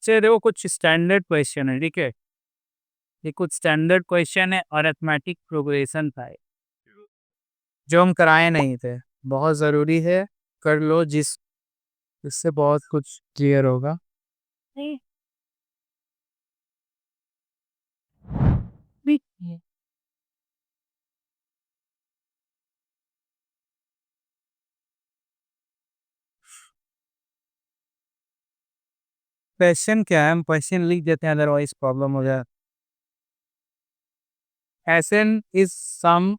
बच्चे देखो कुछ स्टैंडर्ड क्वेश्चन है, ठीक है। ये कुछ स्टैंडर्ड क्वेश्चन है, अरिथमेटिक प्रोग्रेशन का है, जो हम कराए नहीं थे। बहुत ज़रूरी है, कर लो, इससे बहुत कुछ क्लियर होगा। नहीं, भी क्वेश्चन क्या है, हम क्वेश्चन लिख देते हैं, अदरवाइज प्रॉब्लम हो जाए। SN is sum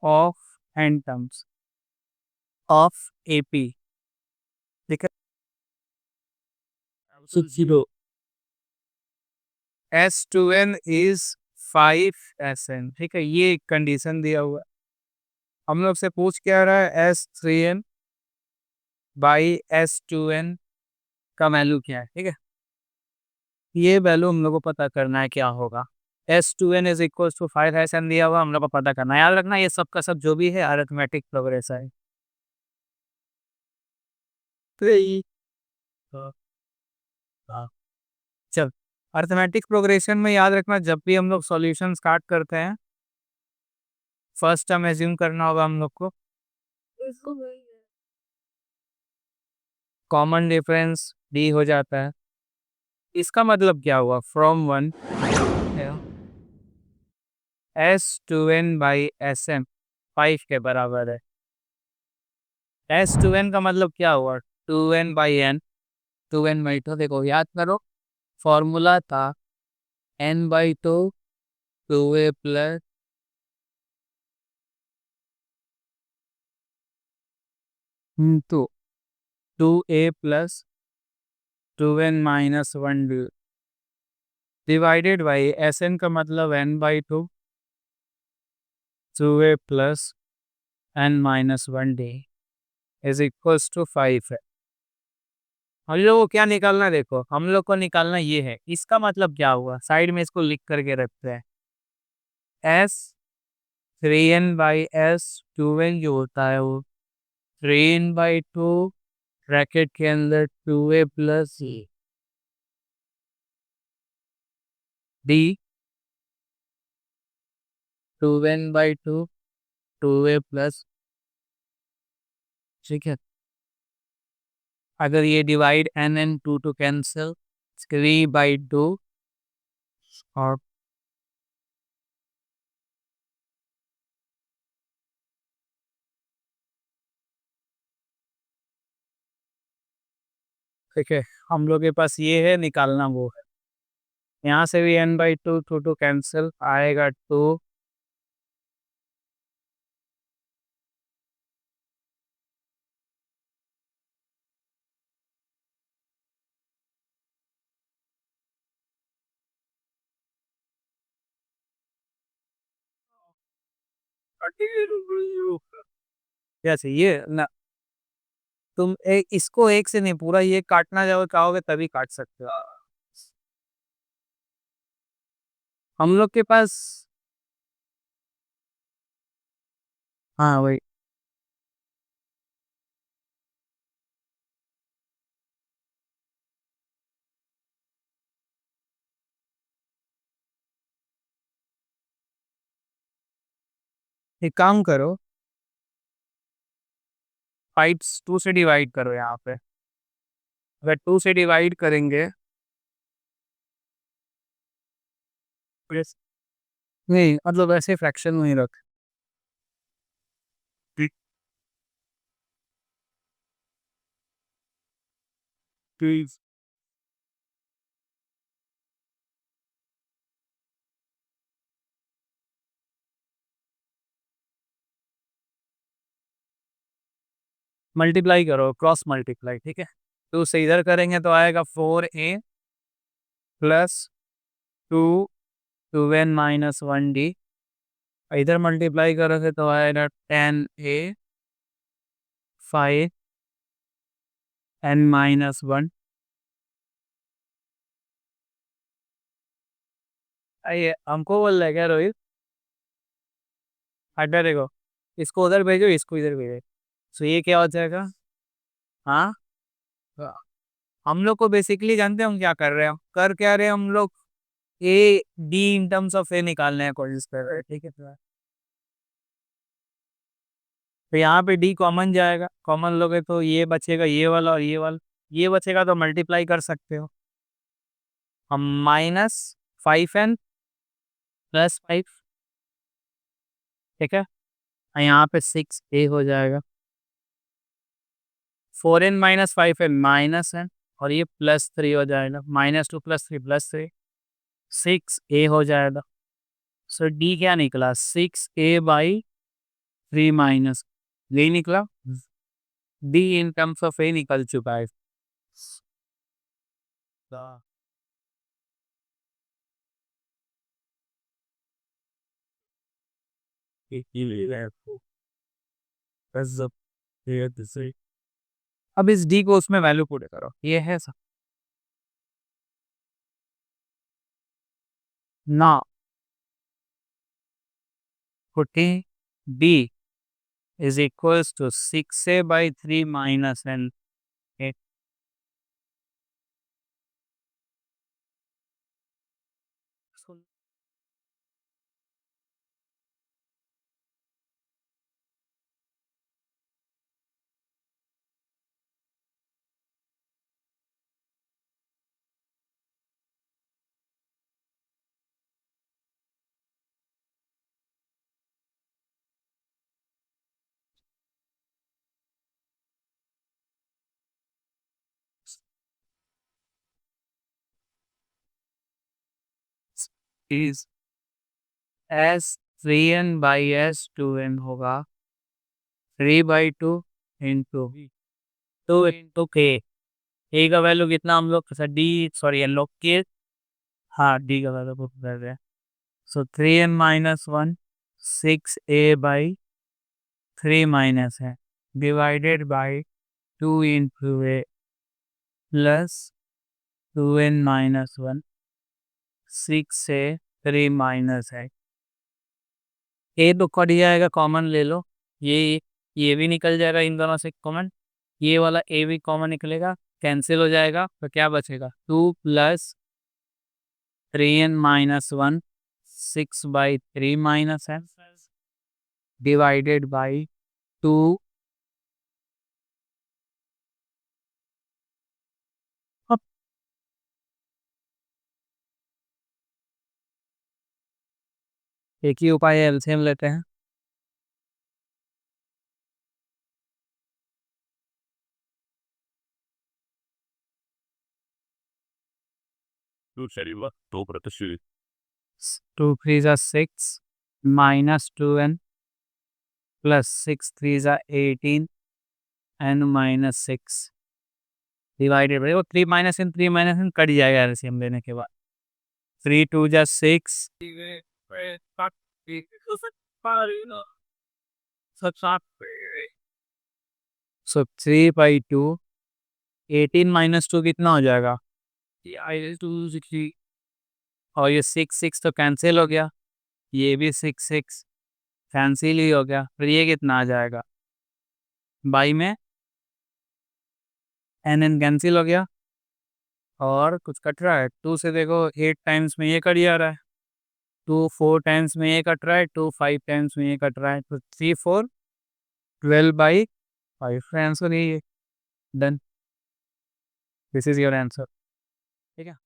of n terms of AP, ठीक है। जीरो S2n इज 5SN, ठीक है। ये कंडीशन दिया हुआ है। हम लोग से पूछ क्या रहा है, S3n बाई S2n का वैल्यू क्या है, ठीक है। ये वैल्यू हम लोग को पता करना है क्या होगा। S2n is equal to 5SN दिया हुआ, हम लोग को पता करना है। याद रखना ये सब का सब जो भी है अरिथमेटिक प्रोग्रेशन है। तो हाँ, हाँ। चल, अरिथमेटिक प्रोग्रेशन में याद रखना, जब भी हम लोग सॉल्यूशन स्टार्ट करते हैं, फर्स्ट टर्म एज्यूम करना होगा हम लोग को। कॉमन डिफरेंस डी हो जाता है। इसका मतलब क्या हुआ, from one S2n by SM 5 के बराबर है। S2n का मतलब क्या हुआ, 2n/n, 2n/2। देखो याद करो, फॉर्मूला था n/2 2a plus 2a plus 2n-1 divided by Sn का मतलब n/2 2a plus n-1 d is equals to 5 है। हम लोग को क्या निकालना है, देखो हम लोग को निकालना ये है। इसका मतलब क्या हुआ, साइड में इसको लिख करके रखते हैं। S 3n/S 2n जो होता है वो 3n/2 ब्रैकेट के अंदर 2a plus d 2n/2 2a plus, ठीक है। अगर ये divide n two two cancel, 3/2 और ठीक है, हम लोग के पास ये है, निकालना वो है। यहाँ से भी n/2 टू टू कैंसिल आएगा 2, जैसे ये ना, तुम इसको एक से नहीं, पूरा ये काटना चाहोगे तभी काट सकते हो। हम लोग के पास, हाँ वही, एक काम करो, 2 से डिवाइड करो यहाँ पे। अगर 2 से डिवाइड करेंगे, Yes. नहीं मतलब ऐसे फ्रैक्शन में ही रख, प्लीज। मल्टीप्लाई करो, क्रॉस मल्टीप्लाई, ठीक है। 2 से इधर करेंगे तो आएगा 4a प्लस 2 2n-1 d। इधर मल्टीप्लाई करोगे तो आएगा 10a 5n-1। आइए, हमको बोल रहे क्या रोहित, हटा देखो, इसको उधर भेजो, इसको इधर भेजो, तो ये क्या हो जाएगा। हाँ, हम लोग को बेसिकली जानते हैं हम क्या कर रहे हैं, कर क्या रहे हैं हम लोग, A D in terms of A निकालने की कोशिश कर रहे हैं, ठीक है। तो यहाँ पे डी कॉमन जाएगा, कॉमन लोगे तो ये बचेगा, ये वाला और ये वाला, ये बचेगा तो मल्टीप्लाई कर सकते हो। हम -5n +5, ठीक है। और यहाँ पे 6a हो जाएगा, 4n - 5n -n, और ये +3 हो जाएगा, -2 +3 +3, 6a हो जाएगा। सो डी क्या निकला, 6a/3 यही निकला। डी इन टर्म्स ऑफ ए निकल चुका है। अब इस डी को उसमें वैल्यू पुट करो, ये है सब ना, putting D is equals to 6a/3 -n. It is S3n/S2n होगा 3/2 इंटू 2 इंटू k। ए का वैल्यू कितना हम लोग डी, सॉरी एन लोग के, हाँ डी का वैल्यू पुट कर रहे हैं। सो 3n - 1 6a/3 है, divided by 2 into a plus 2n - 1 6a/3 है। ए तो कट जाएगा, कॉमन ले लो, ये भी निकल जाएगा इन दोनों से कॉमन, ये वाला ए भी कॉमन निकलेगा, कैंसिल हो जाएगा, तो क्या बचेगा, 2 + 3n - 1 6/3 है, डिवाइडेड बाई 2। अब एक ही उपाय है, एलसीएम लेते हैं। टू थ्री जा 6 -2n +6 3 = 18 n - 6 डिवाइडेड बाई वो 3 - n कट जाएगा एलसीएम लेने के बाद। 3 2 जा 6, सो 3/2, 18 - 2 कितना हो जाएगा, ये 260, और ये 6 6 तो कैंसिल हो गया, ये भी 6 6 कैंसिल ही हो गया, फिर ये कितना आ जाएगा, बाई में n कैंसिल हो गया, और कुछ कट रहा है 2 से, देखो 8 टाइम्स में ये कट जा रहा है, 2 4 टाइम्स में ये कट रहा है, 2 5 टाइम्स में ये कट रहा है, तो 3 4 12/5 आंसर यही है। Done, this is your answer, ठीक है।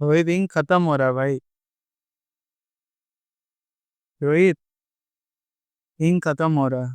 रोहित इंक खत्म हो रहा है भाई, रोहित इंक खत्म हो रहा है।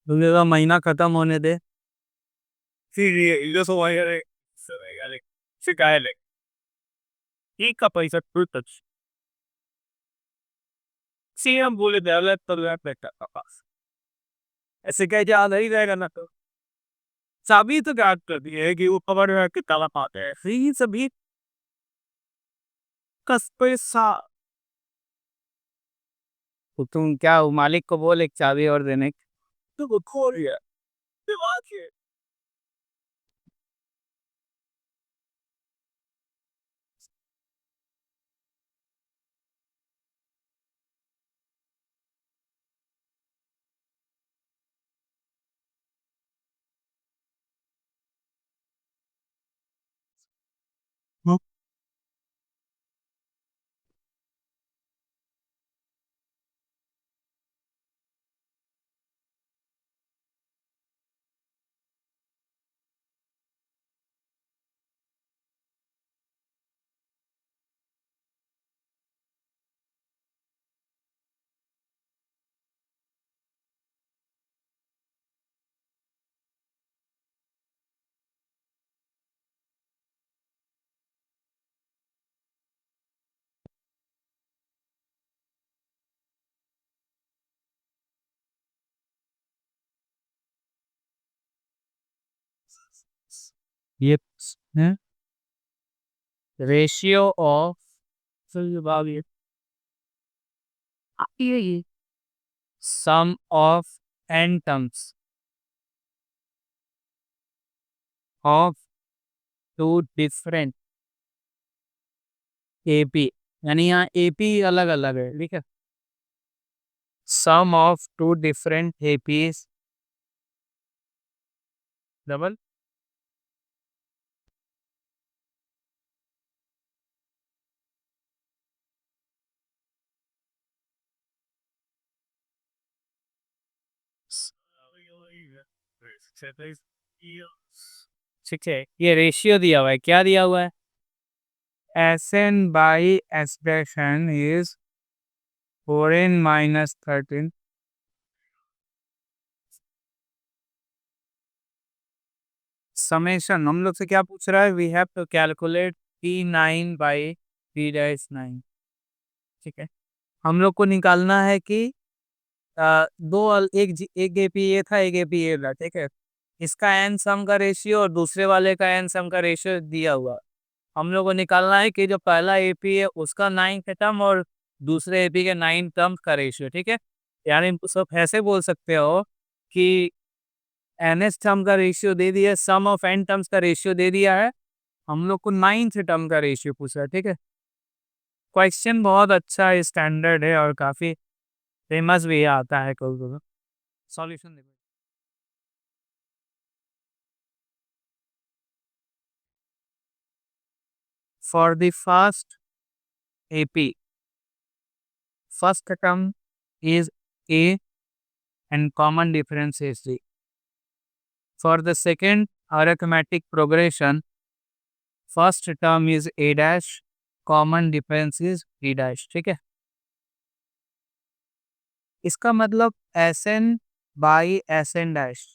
दूल्हे का महीना खत्म होने दे, फिर ये सो वगैरह शिकायत है, ठीक का पैसा फिर तक सीएम बोले दे तो बेटा का पास ऐसे कह याद नहीं रहेगा ना, तो चाबी तो गायब कर दी है कि वो खबर है कि ताला पाते हैं, फिर सभी कस पैसा। तो तुम क्या वो मालिक को बोल एक चाबी और देने की। तो वो खो रही है दिमाग है। ये ratio of sum of n terms of two different AP, यानी यहाँ AP अलग अलग है, ठीक है। sum of two different APs double ठीक है। ये रेशियो दिया हुआ है, क्या दिया हुआ है, Sn by expression is 4n minus 13 summation. हम लोग से क्या पूछ रहा है, we have to calculate P9 by P-9, ठीक है। हम लोग को निकालना है कि दो एक एपी ये था, एक एपी ये था, ठीक है। इसका एन सम का रेशियो और दूसरे वाले का एन सम का रेशियो दिया हुआ। हम लोग को निकालना है कि जो पहला एपी है उसका 9 टर्म और दूसरे एपी के 9 टर्म का रेशियो, ठीक है। यानी सब ऐसे बोल सकते हो कि एन एस टर्म का रेशियो दे दिया, सम ऑफ एन टर्म्स का रेशियो दे दिया है, हम लोग को 9th टर्म का रेशियो पूछा है, ठीक है। क्वेश्चन बहुत अच्छा स्टैंडर्ड है और काफी फेमस भी आता है कभी। सॉल्यूशन देखो। For the first AP, first term is A and common difference is D. For the second arithmetic progression, first term is A dash, common difference is D dash, ठीक है। इसका मतलब Sn by Sn dash,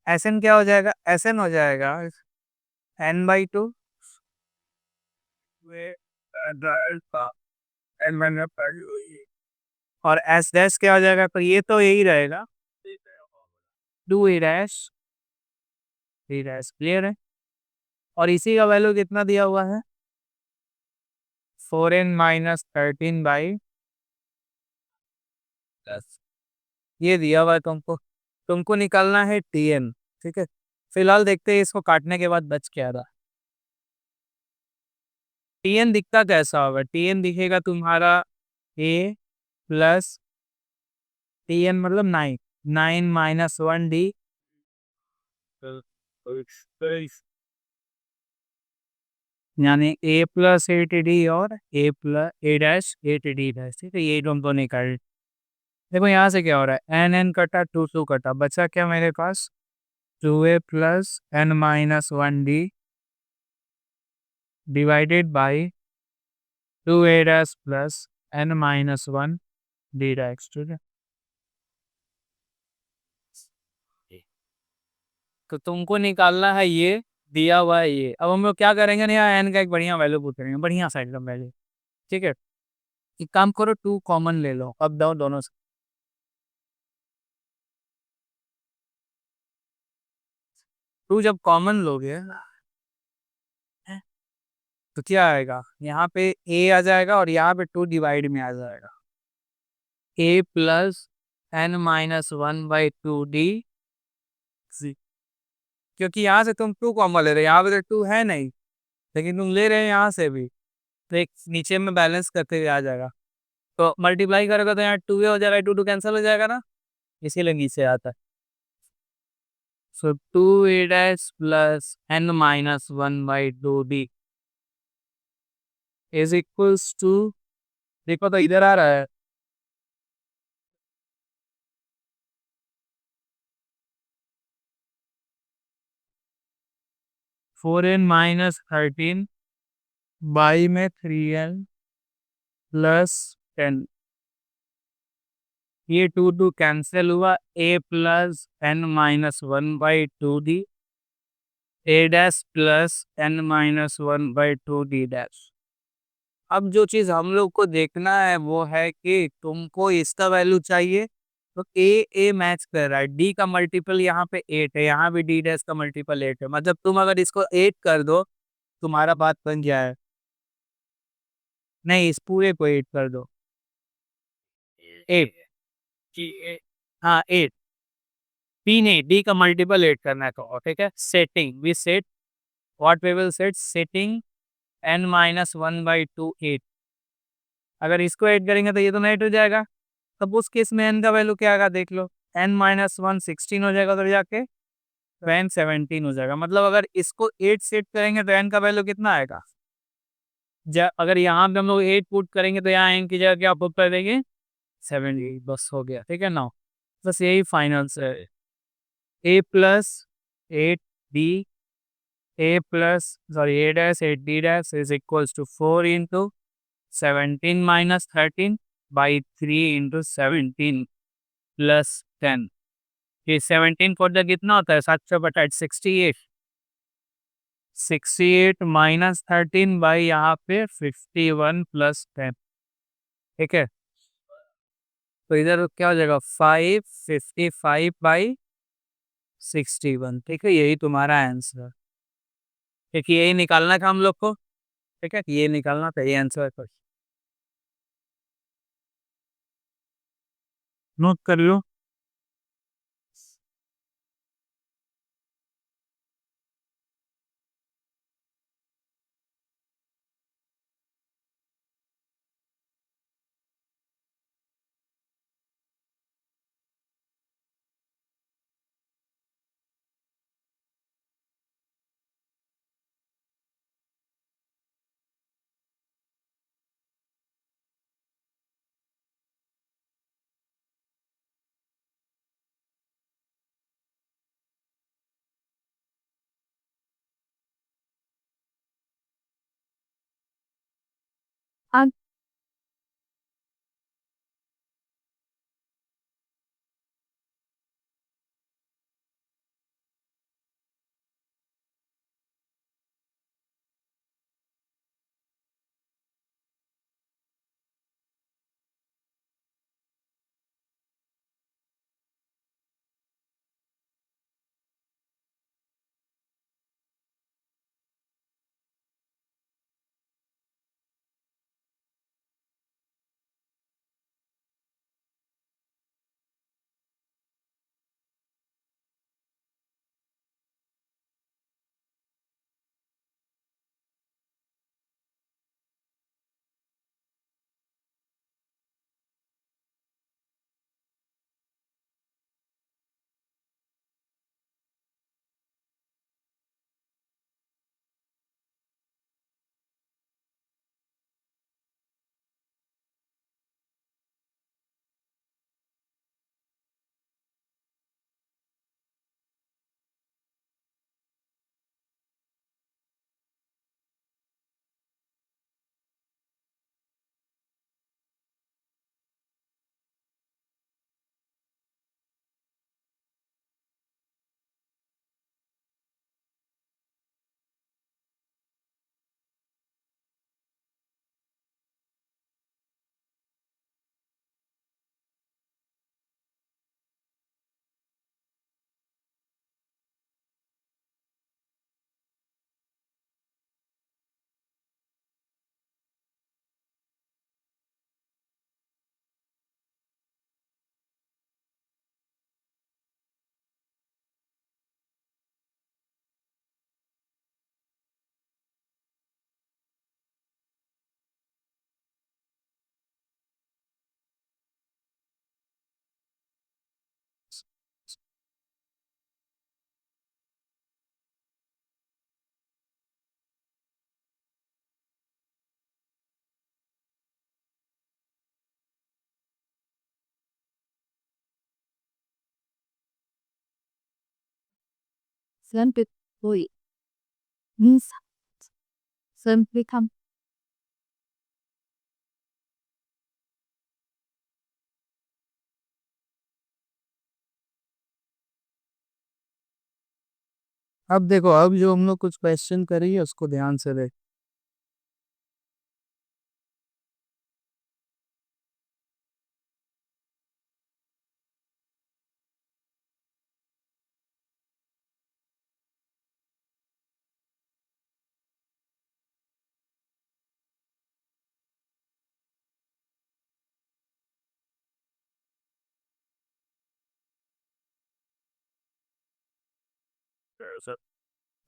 Sn क्या हो जाएगा, Sn हो जाएगा n/2 और एस डैश क्या हो जाएगा, तो ये तो यही रहेगा 2a डैश 3 डैश, क्लियर है। और इसी का वैल्यू कितना दिया हुआ है, 4n माइनस 13/10 ये दिया हुआ है तुमको। तुमको निकालना है टीएन, ठीक है। फिलहाल देखते हैं इसको काटने के बाद बच क्या रहा। टीएन दिखता कैसा होगा, टीएन दिखेगा तुम्हारा ए प्लस टीएन मतलब 9, 9 - 1 डी, यानी ए प्लस एट डी और ए plus A dash at D dash, ठीक है। ये तुमको निकाल। देखो यहाँ से क्या हो रहा है, एन एन कटा, टू टू कटा, बचा क्या मेरे पास, 2a plus n minus 1d divided by 2a dash plus n minus 1 D dash, ठीक है। तो तुमको निकालना है ये, दिया हुआ है ये। अब हम लोग क्या करेंगे ना, यहाँ एन का एक बढ़िया वैल्यू पुट करेंगे, बढ़िया सा एकदम वैल्यू। ठीक है, एक काम करो, टू कॉमन ले लो, अब दो दोनों से। टू जब कॉमन लोगे तो क्या आएगा, यहाँ पे ए आ जाएगा और यहाँ पे टू डिवाइड में आ जाएगा, A plus N minus one by two D. क्योंकि यहाँ से तुम टू कॉमन ले रहे हो, यहाँ पे तो टू है नहीं, लेकिन तुम ले रहे हो यहाँ से भी, तो एक नीचे में बैलेंस करते हुए आ जाएगा। तो मल्टीप्लाई करोगे तो यहाँ टू हो जाएगा, टू टू कैंसिल हो जाएगा ना, इसीलिए नीचे आता है। So two A dash plus N minus one by two D is equals to, देखो तो इधर आ रहा है, 4n-13 बाई में 3n प्लस 10। ये टू टू कैंसिल हुआ, A plus N minus one by two D, A dash plus N minus one by two D dash. अब जो चीज हम लोग को देखना है वो है कि तुमको इसका वैल्यू चाहिए, तो ए मैच कर रहा है, डी का मल्टीपल यहाँ पे 8 है, यहाँ भी डी डैश का मल्टीपल 8 है, मतलब तुम अगर इसको 8 कर दो तुम्हारा बात बन जाए। नहीं, इस पूरे को 8 कर दो, 8 हाँ 8, पी नहीं, डी का मल्टीपल 8 करना है तो ठीक है। Setting we set, what we will set, setting n minus one by two 8। अगर इसको ऐड करेंगे तो ये तो नेट हो जाएगा, तब उस केस में एन का वैल्यू क्या आएगा देख लो, एन माइनस वन 16 हो जाएगा उधर जाके, तो एन 17 हो जाएगा। मतलब अगर इसको 8 सेट करेंगे तो एन का वैल्यू कितना आएगा, अगर यहाँ पे हम लोग 8 पुट करेंगे तो यहाँ एन की जगह क्या पुट कर देंगे, 70, बस हो गया। ठीक है ना, बस यही फाइनल से, A plus 8 D, A plus sorry A dash 8 D dash is equals to 4 into 17 - 13 by 3 into 17 plus 10। ये 17 फोर जा कितना होता है, 7/8 68, 68 माइनस 13 बाई यहाँ पे 51 प्लस 10। ठीक है, तो इधर क्या हो जाएगा, 555/61। ठीक है, यही तुम्हारा आंसर। ठीक है, यही निकालना था हम लोग को। ठीक है, ये निकालना था, ये आंसर है। नोट कर लो। Simplify. Means simplify. अब देखो, अब जो हम लोग कुछ क्वेश्चन करेंगे उसको ध्यान से देख।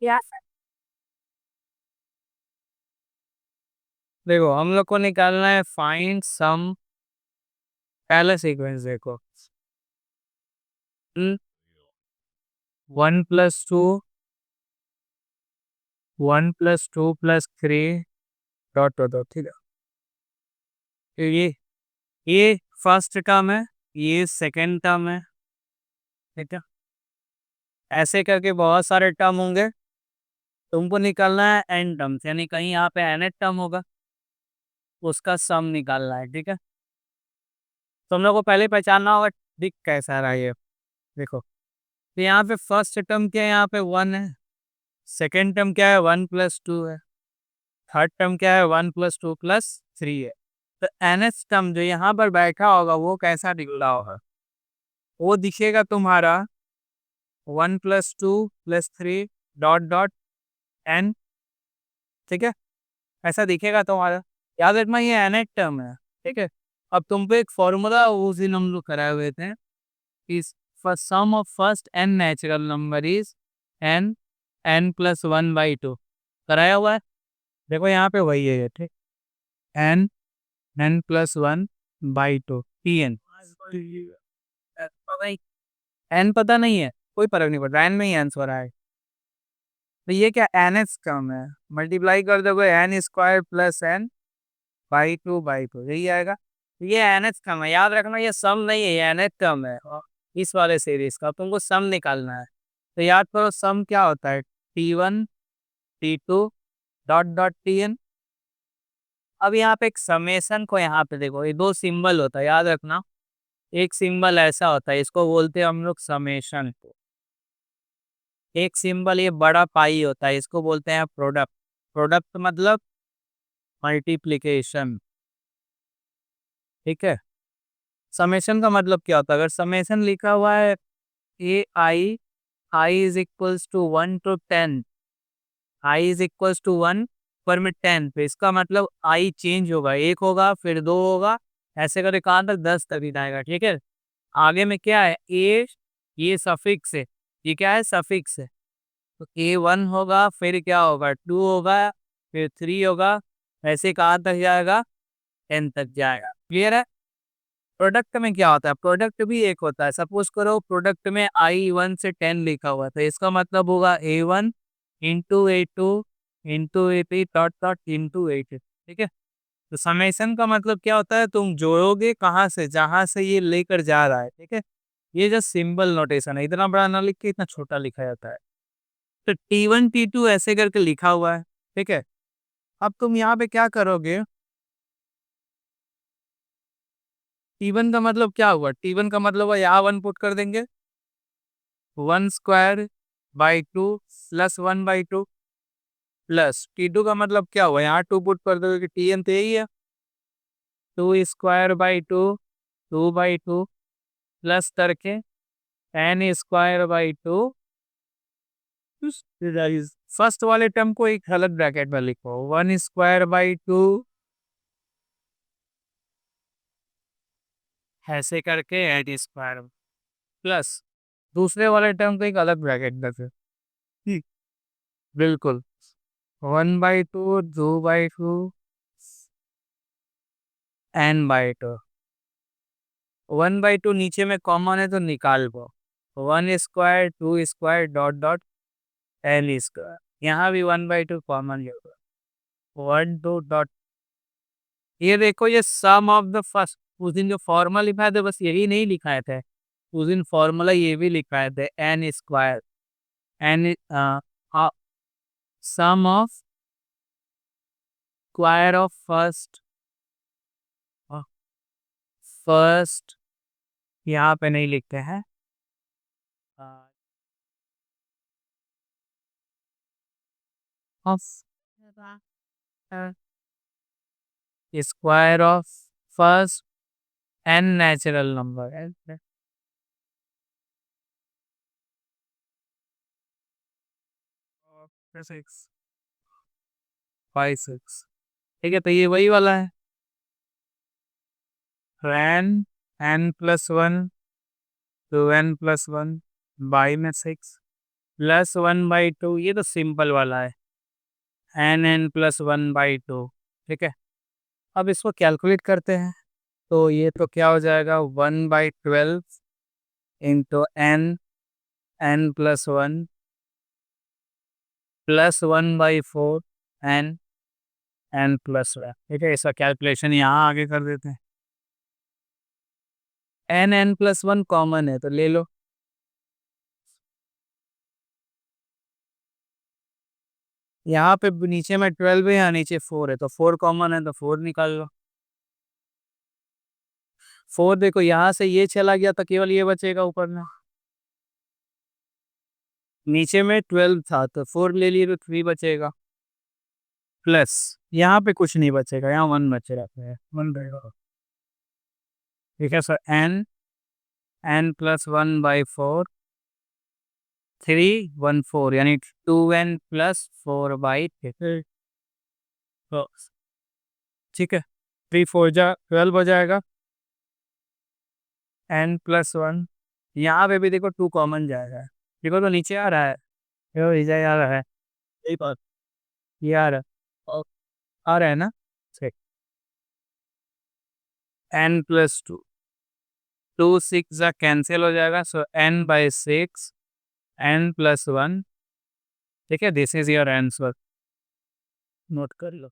Yes. देखो, हम लोग को निकालना है फाइंड सम। पहला सीक्वेंस देखो, 1+2, 1+2+3 डॉट डॉट डॉट, ठीक है। तो ये फर्स्ट टर्म है, ये सेकंड टर्म है, ठीक है। ऐसे करके बहुत सारे टर्म होंगे। तुमको निकालना है एन टर्म्स, यानी कहीं यहाँ पे एन टर्म होगा, उसका सम निकालना है, ठीक है। तुम लोग को पहले पहचानना होगा दिख कैसा रहा ये। देखो, तो यहाँ पे फर्स्ट टर्म क्या है, यहाँ पे 1 है। सेकेंड टर्म क्या है, 1+2 है। थर्ड टर्म क्या है, 1+2+3 है। तो एनएच टर्म जो यहाँ पर बैठा होगा वो कैसा दिख रहा होगा, वो दिखेगा तुम्हारा 1+2+3 डॉट डॉट एन, ठीक है। ऐसा दिखेगा तुम्हारा। याद रखना ये एनएच टर्म है, ठीक है। अब तुम पे एक फॉर्मूला उस दिन हम लोग कराए हुए थे, is for sum of first n natural number is n+1/2 कराया हुआ है। देखो यहाँ पे वही है ये, ठीक। n n+1/2 tn। n पता नहीं है, कोई फर्क नहीं पड़ता, n में ही आंसर आए। तो ये क्या एन एस कम है, मल्टीप्लाई कर दोगे n² + n/2/2 यही आएगा। तो ये एन एच कम है, याद रखना ये सम नहीं है, ये एन एच कम है। और इस वाले सीरीज का तुमको सम निकालना है। तो याद करो सम क्या होता है, T1 T2 dot dot Tn। अब यहाँ पे एक समेशन को यहाँ पे देखो, ये दो सिंबल होता है, याद रखना। एक सिंबल ऐसा होता है, इसको बोलते हैं हम लोग समेशन को। एक सिंबल ये बड़ा पाई होता है, इसको बोलते हैं प्रोडक्ट। प्रोडक्ट मतलब मल्टीप्लिकेशन, ठीक है। समेशन का मतलब क्या होता है, अगर समेशन लिखा हुआ है I is equals to 1 to 10, I is equals to 1 पर में 10, तो इसका मतलब आई चेंज होगा, एक होगा फिर दो होगा, ऐसे करके कहाँ तक 10 तक ही जाएगा, ठीक है। आगे में क्या है ए, ये सफिक्स है, ये क्या है सफिक्स है। तो A1 होगा, फिर क्या होगा 2 होगा, फिर 3 होगा, ऐसे कहाँ तक जाएगा 10 तक जाएगा। क्लियर है। प्रोडक्ट में क्या होता है, प्रोडक्ट भी एक होता है। सपोज करो प्रोडक्ट में I1 से 10 लिखा हुआ है, तो इसका मतलब होगा A1 into A2 into A3 dot dot into A2, ठीक है। तो समेशन का मतलब क्या होता है, तुम जोड़ोगे कहाँ से, जहाँ से ये लेकर जा रहा है, ठीक है। ये जो सिंबल नोटेशन है, इतना बड़ा ना लिख के इतना छोटा लिखा जाता है। तो T1 T2 ऐसे करके लिखा हुआ है, ठीक है। अब तुम यहाँ पे क्या करोगे, T1 का मतलब क्या हुआ, T1 का मतलब हुआ यहाँ 1 पुट कर देंगे, 1² / 2 + 1/2 प्लस T2 का मतलब क्या हुआ, यहाँ 2 पुट कर दोगे कि Tn तो यही है, 2² / 2 2/2 प्लस करके n² / 2। फर्स्ट वाले टर्म को एक अलग ब्रैकेट में लिखो, 1² / 2 ऐसे करके n² प्लस दूसरे वाले टर्म को एक अलग ब्रैकेट में से, ठीक, बिल्कुल 1/2 2/2 n/2। 1/2 नीचे में कॉमन है तो निकाल दो, 1²2² डॉट डॉट n², यहाँ भी 1/2 कॉमन होगा, 1 2 डॉट। ये देखो ये सम ऑफ द फर्स्ट, उस दिन जो फॉर्मूला लिखा था बस यही नहीं लिखाए थे, उस दिन फॉर्मूला ये भी लिखाए थे n²। N sum of square of first यहाँ पे नहीं लिखते हैं, of square of first n natural number है, 6 5 6। ठीक है, तो ये वही वाला है, n n plus one two n plus one by में 6 प्लस 1/2, ये तो सिंपल वाला है, एन एन प्लस 1/2। ठीक है, अब इसको कैलकुलेट करते हैं, तो ये तो क्या हो जाएगा, 1/12 into n n plus one प्लस 1/4 एन एन प्लस वन। ठीक है, इसका कैलकुलेशन यहाँ आगे कर देते हैं, n n plus one common है तो ले लो, यहाँ पे नीचे में 12 है, यहाँ नीचे 4 है, तो 4 कॉमन है तो 4 निकाल लो। 4 देखो यहाँ से ये चला गया तो केवल ये बचेगा ऊपर में, नीचे में 12 था तो 4 ले लिए तो 3 बचेगा, प्लस यहाँ पे कुछ नहीं बचेगा, यहाँ 1 बचेगा, 1 रहेगा। ठीक है सर, एन एन प्लस 1/4 3 1 4 यानी 2n प्लस 4/6। ठीक है, 3 4 12 हो जाएगा, एन प्लस वन, यहाँ पे भी देखो 2 कॉमन जाएगा, देखो तो नीचे आ रहा है, देखो नीचे आ रहा है, यही बात, ये आ रहा है, आ रहा है ना, एन प्लस टू, 2 6 कैंसिल हो जाएगा, सो n/6 एन प्लस वन। ठीक है, this is your answer, note कर लो।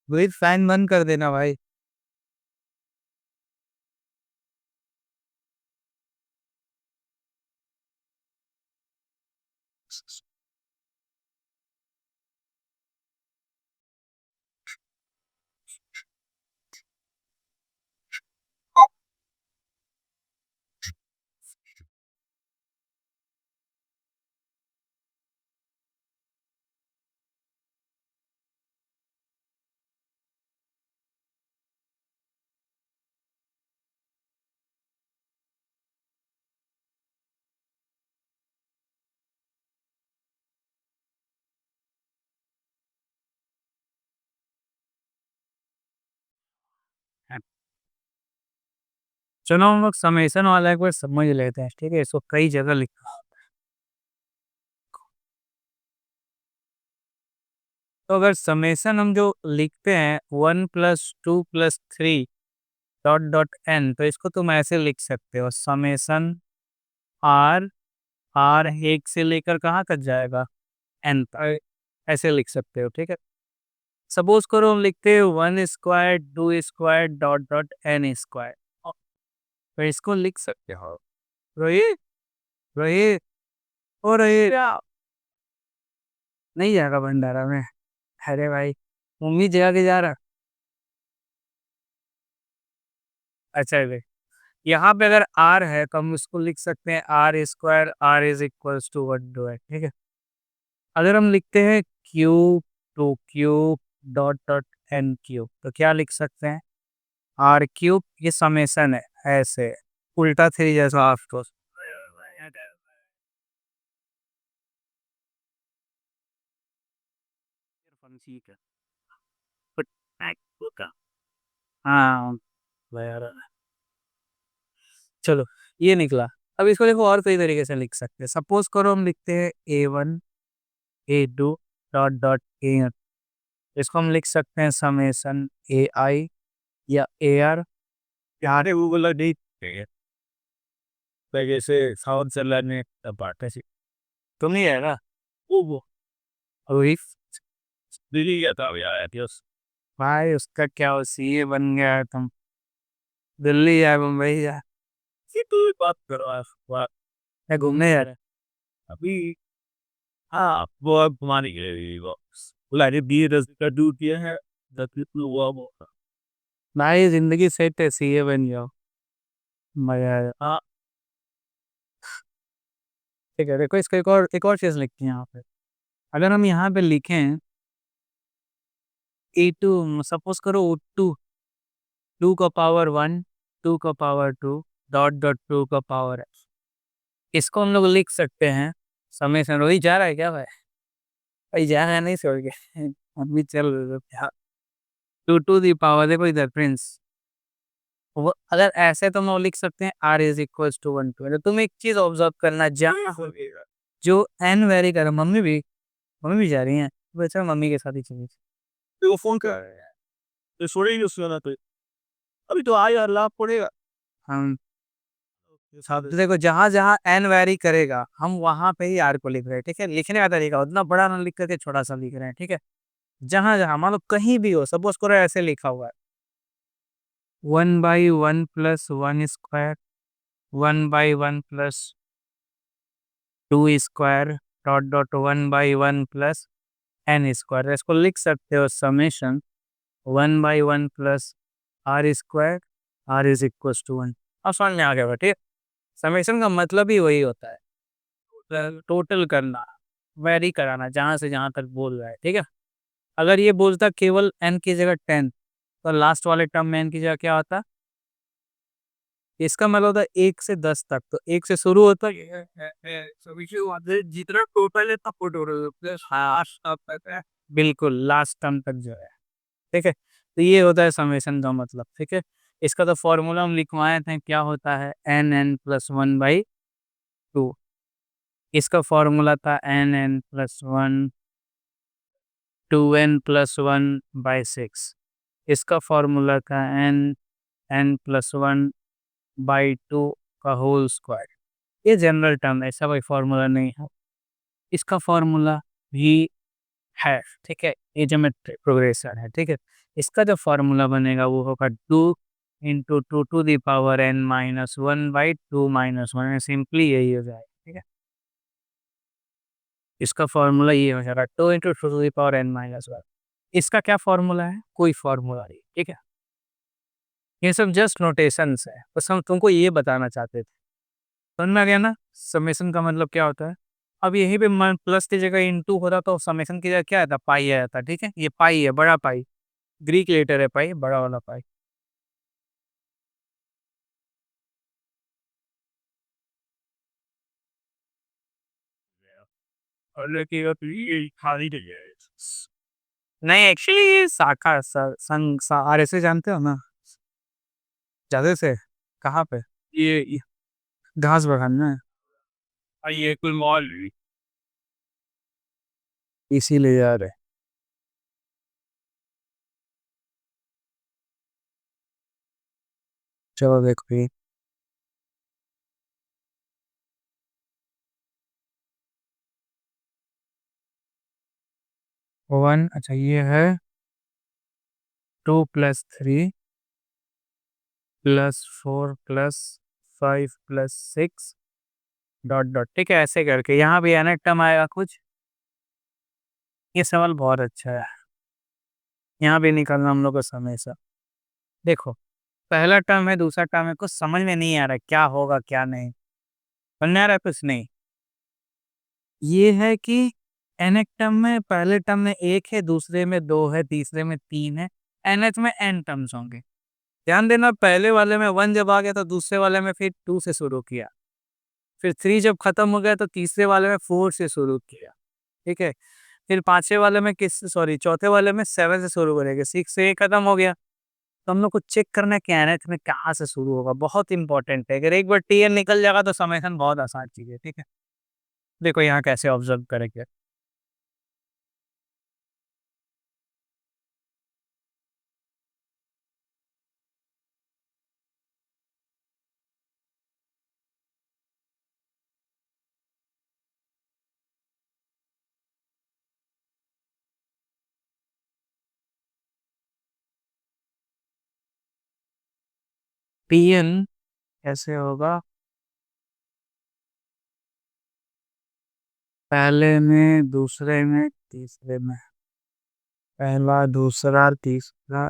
वही फैन बंद कर देना भाई। चलो हम लोग समेशन वाला एक बार समझ लेते हैं, ठीक है? इसको कई जगह लिखा। तो अगर समेशन हम जो लिखते हैं 1 प्लस 2 प्लस 3 डॉट डॉट एन, तो इसको तुम ऐसे लिख सकते हो, समेशन आर, आर एक से लेकर कहाँ तक जाएगा, एन तक, ऐसे लिख सकते हो, ठीक है? सपोज करो हम लिखते हैं 1 square 2 square dot dot n square, तो इसको लिख सकते हो, रोहित, रोहित, ओ रोहित, नहीं जाएगा भंडारा में? अरे भाई, मम्मी जगह के जा रहा। अच्छा है, यहाँ पे अगर आर है तो हम उसको लिख सकते हैं r square, r is equals to 1 है, ठीक है? अगर हम लिखते हैं cube two cube dot dot n cube, तो क्या लिख सकते हैं, आर क्यूब, ये समेशन है, ऐसे उल्टा थ्री जैसा आपको। हाँ यार, चलो ये निकला। अब इसको देखो और कई तरीके से लिख सकते हैं। सपोज करो हम लिखते हैं A1 A2 dot dot A, इसको हम लिख सकते हैं समेशन AI या AR। यार वो बोला नहीं, जैसे साउथ चला ने पार्टनर से तुम नहीं है ना, वो अभी दिल्ली गया था यार यस भाई, उसका क्या हो, CA बन गया है, तुम दिल्ली या मुंबई या तू बात करो आप, बात है घूमने यार अभी। हाँ वो अब घुमाने के लिए वो बुलाने 20 का दूर किया है, 10 हुआ वो भाई, जिंदगी सेट है, CA बन जाओ, मजा आएगा। हाँ ठीक है, देखो इसका एक और चीज लिखते हैं यहाँ पे। अगर हम यहाँ पे लिखें A2, सपोज करो टू, 2 का पावर 1, 2 का पावर 2 डॉट डॉट 2 का पावर है, इसको हम लोग लिख सकते हैं समेशन, रोहित जा रहा है क्या भाई? भाई जा रहा है, नहीं छोड़ के अभी चल, 2 टू दी पावर, देखो इधर प्रिंस, वो अगर ऐसे तो हम लोग लिख सकते हैं आर इज इक्वल टू 1 तो तुम एक चीज ऑब्जर्व करना, जहाँ जो एन वेरी कर, मम्मी भी जा रही हैं, बच्चा मम्मी के साथ ही चलिए, वो फोन कर रहे हैं, तो छोड़े ही उसको ना, तो अभी तो आ यार लाभ पड़ेगा हम साथ। देखो जहां जहां एन वेरी करेगा हम वहां पे ही आर को लिख रहे हैं, ठीक है? लिखने का तरीका उतना बड़ा ना लिख करके छोटा सा लिख रहे हैं, ठीक है? जहां जहां मान लो कहीं भी हो, सपोज करो ऐसे लिखा हुआ है 1/1 + 1 square, 1/1 + 2 square dot dot 1/1 + n square, इसको लिख सकते हो summation 1/1 + r square, r is equal to 1। अब समझ में आ गया बेटे, समेशन का मतलब ही वही होता है, टोटल करना, वेरी कराना, जहाँ से जहाँ तक बोल रहा है, ठीक है? अगर ये बोलता केवल n की जगह 10, तो लास्ट वाले टर्म में n की जगह क्या होता, इसका मतलब होता है 1 से 10 तक, तो 1 से शुरू होता है, जितना टोटल है तब टोटल प्लस लास्ट टर्म तक है, बिल्कुल लास्ट टर्म तक जो है, ठीक है? तो ये होता है समेशन का मतलब, ठीक है? इसका तो फॉर्मूला हम लिखवाए थे, क्या होता है, n n+1/2, इसका फॉर्मूला था n n+1 2n+1/6, इसका फॉर्मूला था n n+1/2 का होल स्क्वायर। ये जनरल टर्म है, ऐसा कोई फॉर्मूला नहीं है, इसका फॉर्मूला भी है, ठीक है? ये ज्योमेट्रिक प्रोग्रेशन है, ठीक है? इसका जो फॉर्मूला बनेगा वो होगा 2 × 2⁻n−1/2 - 1, सिंपली यही हो जाएगा, ठीक है? इसका फॉर्मूला ये हो जाएगा 2 × 2⁻n−1। इसका क्या फॉर्मूला है, कोई फॉर्मूला नहीं, ठीक है? ये सब जस्ट नोटेशंस है, बस हम तुमको ये बताना चाहते थे, समझ में आ गया ना समेशन का मतलब क्या होता है? अब यहीं पे प्लस की जगह इंटू होता तो समेशन की जगह क्या आता, पाई आ जाता, ठीक है? ये पाई है, बड़ा पाई, ग्रीक लेटर है पाई, बड़ा वाला पाई। और लेकिन अब ये खाली नहीं है। नहीं एक्चुअली ये शाखा, संघ, RSA जानते हो ना, ज्यादा से कहाँ पे? ये घास बगान में ये कोई मॉल इसीलिए जा रहे। चलो देखो ये 1, अच्छा ये है 2+3+4+5+6 डॉट डॉट, ठीक है, ऐसे करके यहाँ भी एन टर्म आएगा कुछ। ये सवाल बहुत अच्छा है, यहाँ भी निकालना हम लोग को समय सा। देखो पहला टर्म है, दूसरा टर्म है, कुछ समझ में नहीं आ रहा है, क्या होगा क्या नहीं, बनने आ रहा है कुछ नहीं। ये है कि एन टर्म में पहले टर्म में 1 है, दूसरे में 2 है, तीसरे में 3 है, एनएच में एन टर्म्स होंगे। ध्यान देना पहले वाले में 1 जब आ गया तो दूसरे वाले में फिर 2 से शुरू किया, फिर 3 जब खत्म हो गया तो तीसरे वाले में 4 से शुरू किया, ठीक है। फिर पांचवे वाले में चौथे वाले में 7 से शुरू करेंगे, 6 से ये खत्म हो गया। तो हम लोग को चेक करना है कि एनएच में कहाँ से शुरू होगा, बहुत इंपॉर्टेंट है। अगर एक बार टीएन निकल जाएगा तो समेशन बहुत आसान चीज है, ठीक है। देखो यहाँ कैसे ऑब्जर्व करेंगे। टीएन कैसे होगा, पहले में, दूसरे में, तीसरे में, पहला दूसरा तीसरा।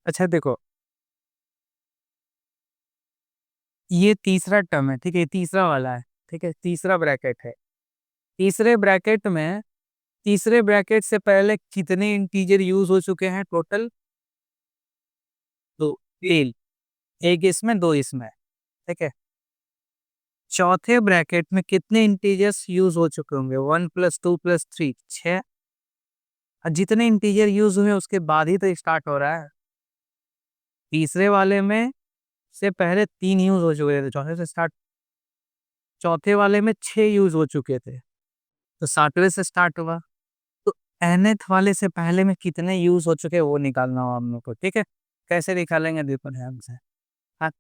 अच्छा देखो ये तीसरा टर्म है, ठीक है, तीसरा वाला है, ठीक है, तीसरा ब्रैकेट है। तीसरे ब्रैकेट में, तीसरे ब्रैकेट से पहले कितने इंटीजर यूज हो चुके हैं टोटल? दो, तीन, एक इसमें, दो इसमें, ठीक है। चौथे ब्रैकेट में कितने इंटीजर्स यूज हो चुके होंगे? 1+2+3, 6। जितने इंटीजर यूज हुए उसके बाद ही तो स्टार्ट हो रहा है। तीसरे वाले में से पहले 3 यूज हो चुके थे, चौथे से स्टार्ट, चौथे वाले में 6 यूज हो चुके थे, तो सातवें से स्टार्ट हुआ। तो एनएथ वाले से पहले में कितने यूज हो चुके हैं वो निकालना हो हम लोग को, ठीक है। कैसे निकालेंगे देखो ध्यान से। हाँ,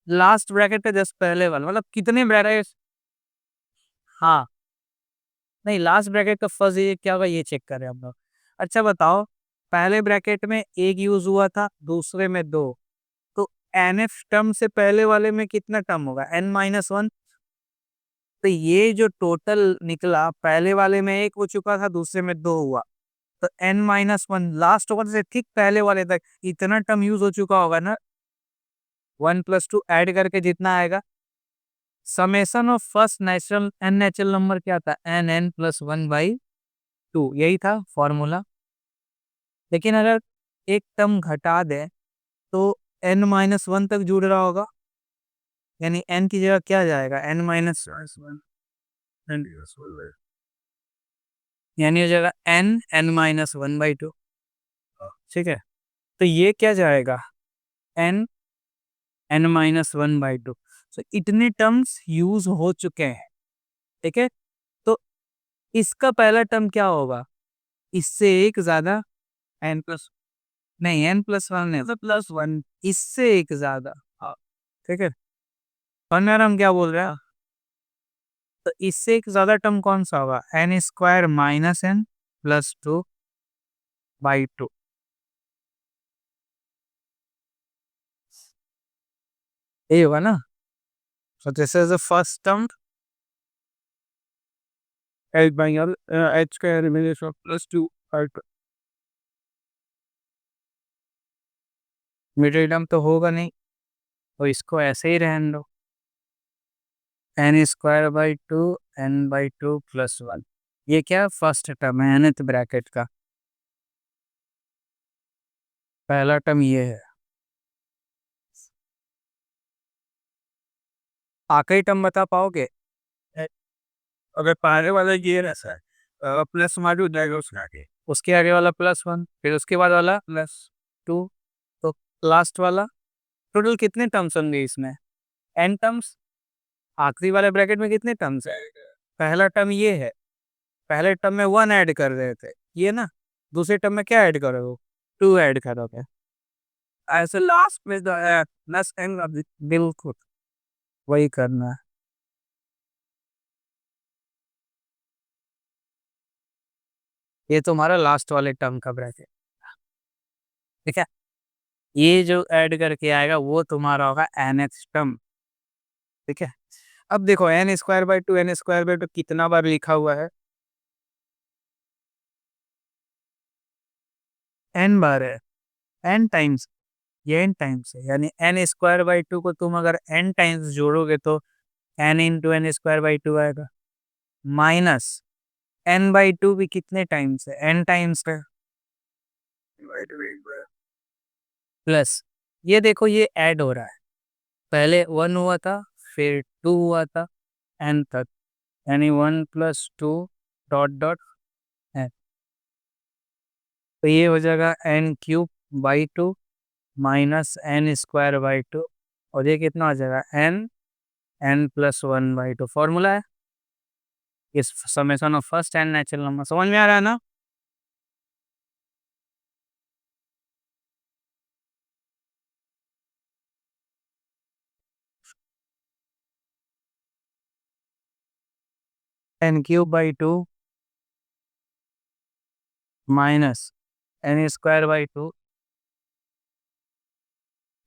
लास्ट ब्रैकेट के जस्ट पहले वाला, मतलब कितने ब्रैकेट। हाँ, नहीं लास्ट ब्रैकेट का फर्स्ट ये क्या होगा ये चेक करें हम लोग। अच्छा बताओ, पहले ब्रैकेट में एक यूज हुआ था, दूसरे में दो, तो एन एफ टर्म से पहले वाले में कितना टर्म होगा? n-1। तो ये जो टोटल निकला, पहले वाले में एक हो चुका था, दूसरे में दो हुआ, तो n-1 लास्ट वन से ठीक पहले वाले तक इतना टर्म यूज हो चुका होगा ना। 1+2 ऐड करके जितना आएगा, summation of first natural n natural number क्या था? n+1/2, यही था फॉर्मूला। लेकिन अगर एक टर्म घटा दे तो n-1 तक जुड़ रहा होगा, यानी n की जगह क्या जाएगा? n-1, यानी हो जाएगा n-1/2, ठीक है। तो ये क्या जाएगा? n-1/2। तो इतने टर्म्स यूज हो चुके हैं, ठीक है। तो इसका पहला टर्म क्या होगा? इससे एक ज्यादा, n प्लस, नहीं n+1 है तो +1, इससे एक ज्यादा, हाँ, ठीक है। और हम क्या बोल रहे हैं? तो इससे एक ज्यादा टर्म कौन सा होगा? n² - n+2/2, ये होगा ना। So this is the first term, h² elimination of +2/2। Middle term तो होगा नहीं, तो इसको ऐसे ही रहने दो, n²/2, n/2+1। ये क्या फर्स्ट टर्म है nth ब्रैकेट का, पहला टर्म ये है। आखिरी टर्म बता पाओगे? अगर पहले वाला ये रहा सर प्लस मार हो जाएगा उसके आगे वाला +1 फिर उसके बाद वाला +2 तो लास्ट वाला टोटल कितने टर्म्स होंगे इसमें n टर्म्स आखिरी वाले ब्रैकेट में कितने टर्म्स है पहला टर्म ये है पहले टर्म में 1 ऐड कर रहे थे ये ना दूसरे टर्म में क्या ऐड करोगे 2 ऐड करोगे ऐसे लास्ट में प्लस n बिल्कुल वही करना है ये तुम्हारा लास्ट वाले टर्म का ब्रैकेट ठीक है ये जो ऐड करके आएगा वो तुम्हारा होगा nth टर्म ठीक है अब देखो n² बाई 2 कितना बार लिखा हुआ है n बार है n टाइम्स ये n टाइम्स है यानी n² बाई 2 को तुम अगर n टाइम्स जोड़ोगे तो n इंटू n² बाई 2 आएगा माइनस n/2 भी कितने टाइम्स है n टाइम्स है प्लस ये देखो ये ऐड हो रहा है पहले 1 हुआ था फिर 2 हुआ था n तक यानी 1 + 2 ... n तो ये हो जाएगा n³ by 2 minus n² by 2 और ये कितना हो जाएगा n+1/2 फॉर्मूला है इस summation of first n natural number समझ में आ रहा है ना n³ बाई 2 माइनस n²बाई 2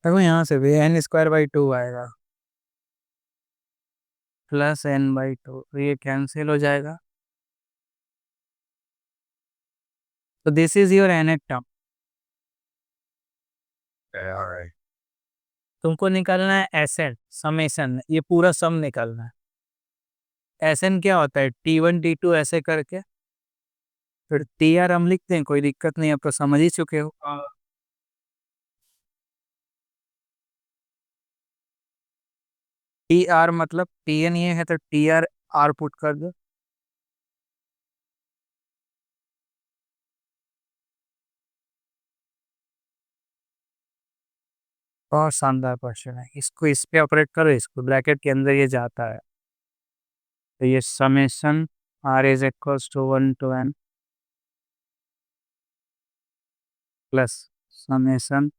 देखो यहाँ से भी n²बाई 2 आएगा प्लस n/2 तो ये कैंसिल हो जाएगा तो this is your nth term तुमको निकालना है एसएन समेशन ये पूरा सम निकालना है एसएन क्या होता है T1 T2 ऐसे करके फिर TR हम लिखते हैं कोई दिक्कत नहीं आप तो समझ ही चुके हो TR मतलब TN ये है तो TR पुट कर दो बहुत शानदार क्वेश्चन है इसको इस पे ऑपरेट करो इसको ब्रैकेट के अंदर ये जाता है तो ये summation R is equals to 1 to n plus summation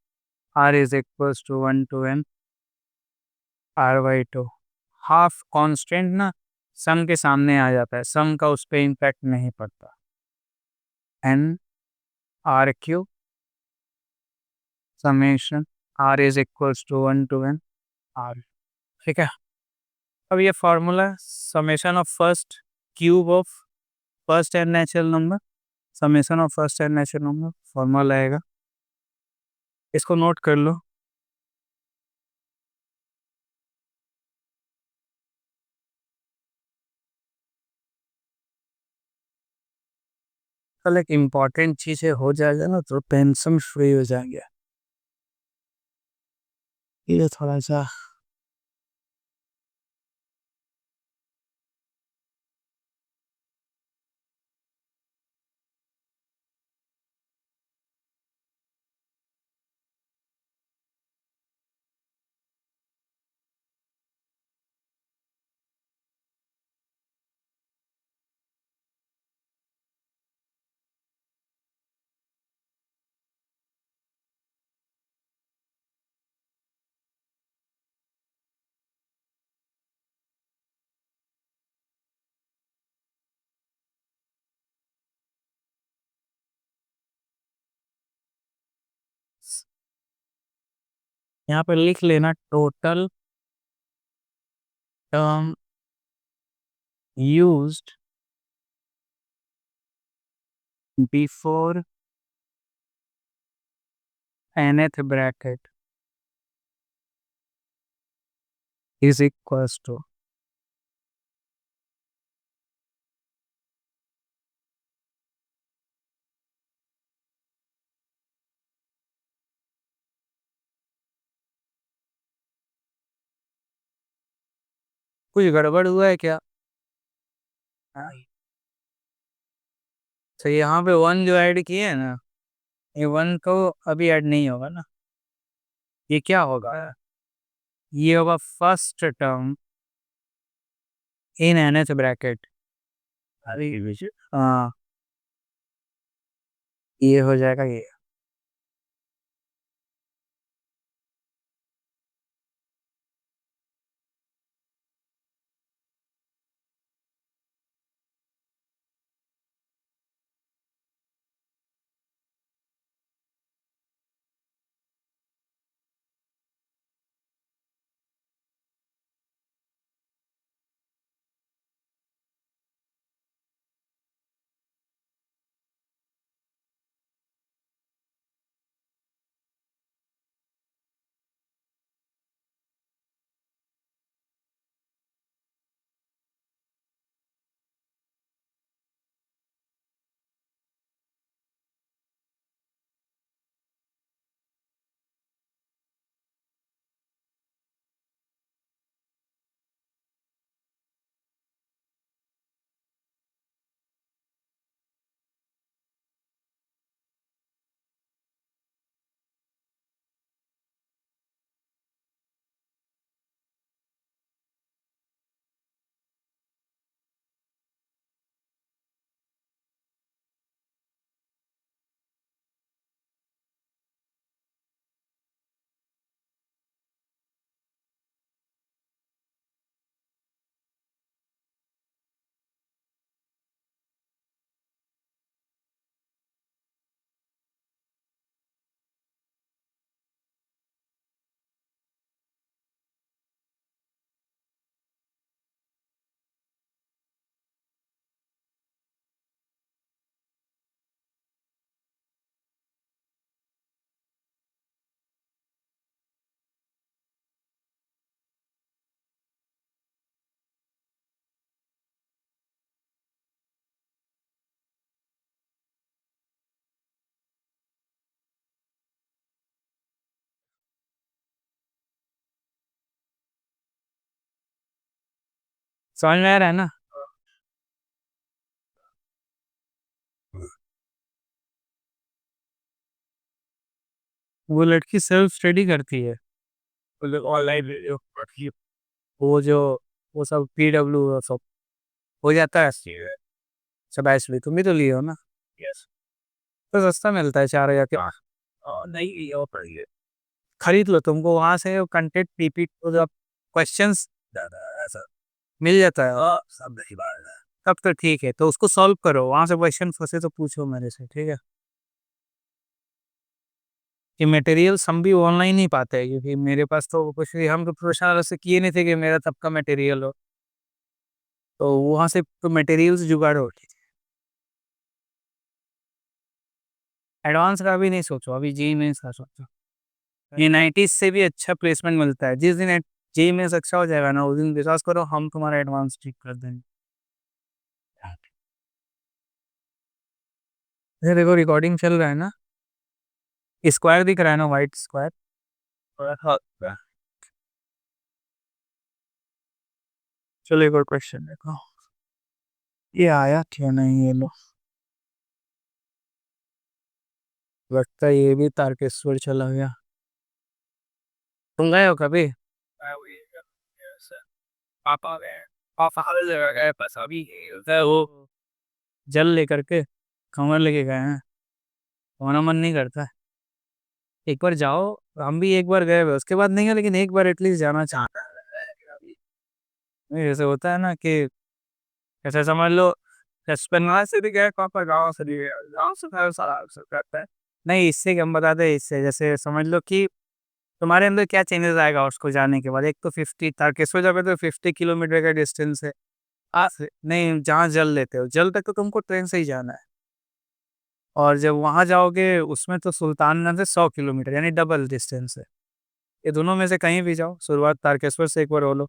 R is equals to 1 to n r/2 half constant ना सम के सामने आ जाता है सम का उस पे इम्पैक्ट नहीं पड़ता n r³ summation R is equals to 1 to n r ठीक है अब ये formula summation of first cube of first n natural number summation of first n natural number formula आएगा इसको नोट कर लो कल एक इम्पॉर्टेंट चीज़ें हो जाएगा ना तो टेंशन फ्री हो जाएंगे ये थोड़ा सा यहाँ पर लिख लेना total term used before nth bracket is equals to कुछ गड़बड़ हुआ है क्या हाँ। तो यहाँ पे वन जो ऐड किए है ना, ये वन को अभी ऐड नहीं होगा ना, ये क्या होगा, ये होगा first term in an H bracket. हाँ, ये हो जाएगा ये। समझ में आ रहा है ना। वो लड़की सेल्फ स्टडी करती है, मतलब ऑनलाइन वीडियो पढ़ती है। वो जो वो सब PW सब हो जाता है, सब ऐसे तुम भी तो लिए हो ना। यस। तो सस्ता मिलता है 4,000 के। नहीं, ये और पढ़िए, खरीद लो, तुमको वहां से कंटेंट पीपीट जो क्वेश्चंस ऐसा मिल जाता है। सब नहीं बात है। तब तो ठीक है, तो उसको सॉल्व करो, वहां से क्वेश्चन फंसे तो पूछो मेरे से, ठीक है। कि मटेरियल्स हम भी ऑनलाइन ही पाते हैं, क्योंकि मेरे पास तो कुछ भी, हम तो प्रोफेशनल से किए नहीं थे कि मेरा तब का मटेरियल हो, तो वहां से तो मटेरियल्स जुगाड़ हो। एडवांस का भी नहीं सोचो, अभी जी मेंस का सोचो। ये 90s से भी अच्छा प्लेसमेंट मिलता है, जिस दिन जी मेंस अच्छा हो जाएगा ना, उस दिन विश्वास करो हम तुम्हारा एडवांस ठीक कर देंगे। ये देखो रिकॉर्डिंग चल रहा है ना, स्क्वायर दिख रहा है ना, व्हाइट स्क्वायर। हाँ। चलो एक और क्वेश्चन देखो, ये आया क्यों नहीं ये लो, लगता है ये भी तारकेश्वर चला गया। तुम गए हो कभी? पापा गए, पापा गए, बस अभी गए वो जल लेकर के, कमर लेके गए हैं, होना मन नहीं करता है। एक बार जाओ, हम भी एक बार गए हुए, उसके बाद नहीं है, लेकिन एक बार एटलीस्ट जाना चाहता है। नहीं, जैसे होता है ना कि ऐसे समझ लो, बचपन से भी गए पापा, गाँव से भी गए, गाँव से हर साल अक्सर करता है। नहीं, इससे हम बताते हैं, इससे जैसे समझ लो कि तुम्हारे अंदर क्या चेंजेस आएगा उसको जाने के बाद। एक तो 50 तारकेश्वर जाओगे तो 50 किलोमीटर का डिस्टेंस है। नहीं, जहाँ जल लेते हो, जल तक तो तुमको ट्रेन से ही जाना है, और जब वहां जाओगे उसमें तो सुल्तानगंज से 100 किलोमीटर, यानी डबल डिस्टेंस है। ये दोनों में से कहीं भी जाओ, शुरुआत तारकेश्वर से एक बार हो लो।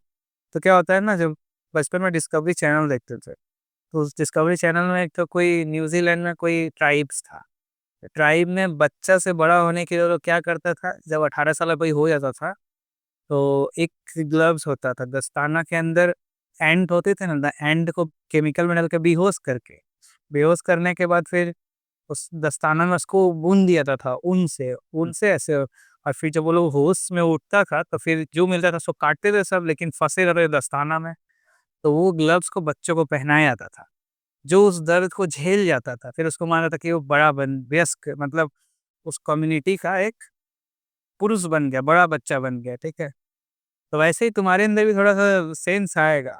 तो क्या होता है ना, जब बचपन में डिस्कवरी चैनल देखते थे, तो उस डिस्कवरी चैनल में एक तो कोई न्यूजीलैंड में कोई ट्राइब्स था, ट्राइब में बच्चा से बड़ा होने के लिए वो क्या करता था, जब 18 साल कोई हो जाता था, तो एक ग्लव्स होता था, दस्ताना के अंदर एंट होते थे ना, द एंट को केमिकल में डाल के बेहोश करने के बाद फिर उस दस्ताना में उसको बुन दिया था ऊन से ऐसे। और फिर जब वो लोग होश में उठता था तो फिर जो मिलता था उसको काटते थे सब, लेकिन फंसे रहते थे दस्ताना में। तो वो ग्लव्स को बच्चों को पहनाया जाता था, जो उस दर्द को झेल जाता था, फिर उसको माना था कि वो बड़ा बन वयस्क, मतलब उस कम्युनिटी का एक पुरुष बन गया, बड़ा बच्चा बन गया, ठीक है। तो वैसे ही तुम्हारे अंदर भी थोड़ा सा सेंस आएगा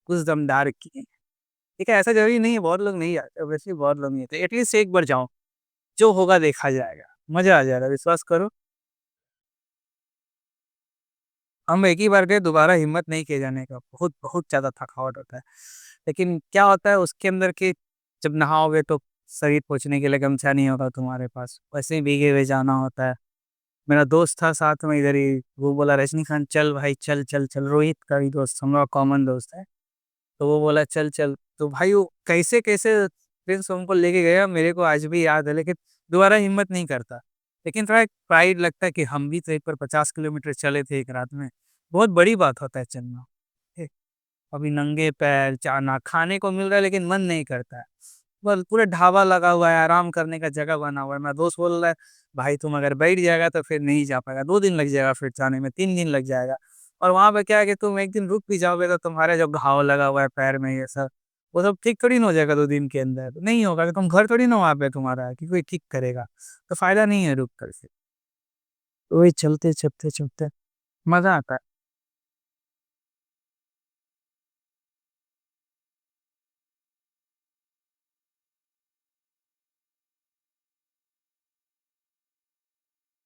कुछ दमदार की, ठीक है। ऐसा जरूरी नहीं है, बहुत लोग नहीं आते, वैसे बहुत लोग नहीं आते, एटलीस्ट एक बार जाओ, जो होगा देखा जाएगा, मजा आ जाएगा, विश्वास करो। हम एक ही बार गए, दोबारा हिम्मत नहीं किए जाने का, बहुत बहुत ज्यादा थकावट होता है। लेकिन क्या होता है उसके अंदर की, जब नहाओगे तो शरीर पोंछने के लिए गमछा नहीं होगा तुम्हारे पास, वैसे ही भीगे हुए जाना होता है। मेरा दोस्त था साथ में इधर ही, वो बोला रजनीकांत चल भाई, चल चल चल, रोहित का भी दोस्त, हमारा कॉमन दोस्त है। तो वो बोला चल चल, तो भाई वो कैसे कैसे प्रिंस हमको लेके गया, मेरे को आज भी याद है, लेकिन दोबारा हिम्मत नहीं करता। लेकिन थोड़ा प्राइड लगता है कि हम भी तो एक पर 50 किलोमीटर चले थे एक रात में, बहुत बड़ी बात होता है चलना। ठीक, अभी नंगे पैर चाना खाने को मिल रहा है लेकिन मन नहीं करता है। बस पूरा ढाबा लगा हुआ है, आराम करने का जगह बना हुआ है, मेरा दोस्त बोल रहा है भाई तुम अगर बैठ जाएगा तो फिर नहीं जा पाएगा, 2 दिन लग जाएगा, फिर जाने में 3 दिन लग जाएगा। और वहां पे क्या है कि तुम एक दिन रुक भी जाओगे तो तुम्हारे जो घाव लगा हुआ है पैर में ये सब, वो सब ठीक थोड़ी ना हो जाएगा 2 दिन के अंदर, तो नहीं होगा कि तुम घर थोड़ी ना वहां पे तुम्हारा कि कोई ठीक करेगा, तो फायदा नहीं है रुक कर। फिर तो वही चलते चलते चलते मजा आता है।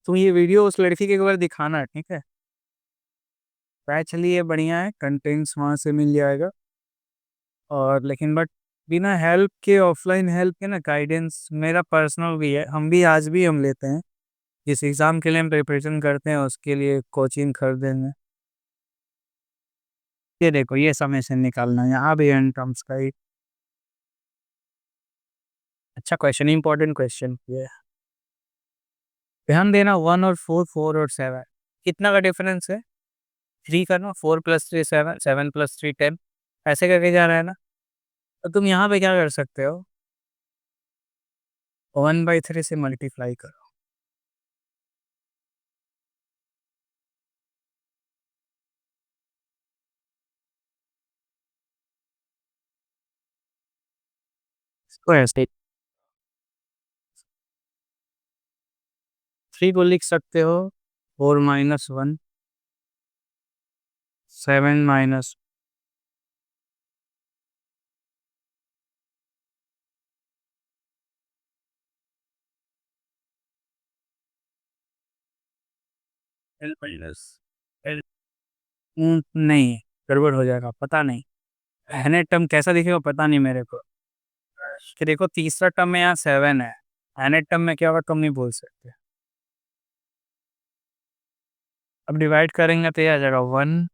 तुम ये वीडियो उस लड़की के एक बार दिखाना, ठीक है। चलिए बढ़िया है, कंटेंट्स वहां से मिल जाएगा। और लेकिन बट बिना हेल्प के, ऑफलाइन हेल्प के ना, गाइडेंस मेरा पर्सनल भी है, हम भी आज भी हम लेते हैं। जिस एग्ज़ाम के लिए हम प्रिपरेशन करते हैं उसके लिए कोचिंग खरीदे हैं। ये देखो ये समय से निकालना है, यहाँ भी एंड टर्म्स का ही अच्छा क्वेश्चन, इंपॉर्टेंट क्वेश्चन ये। ध्यान देना, 1 और 4, 4 और 7 कितना का डिफरेंस है? 3 करना, 4+3 7, 7+3 10, ऐसे करके जा रहा है ना। तो तुम यहाँ पे क्या कर सकते हो, 1/3 से मल्टीप्लाई करो। इसको ऐसे 3 को लिख सकते हो 4 - 1, 7 माइनस, एल माइनस एल। नहीं, गड़बड़ हो जाएगा, पता नहीं पहले टर्म कैसा दिखेगा पता नहीं मेरे को। कि देखो तीसरा टर्म में यहाँ 7 है, पहले टर्म में क्या होगा तुम नहीं बोल सकते। अब डिवाइड करेंगे तो ये आ जाएगा 1।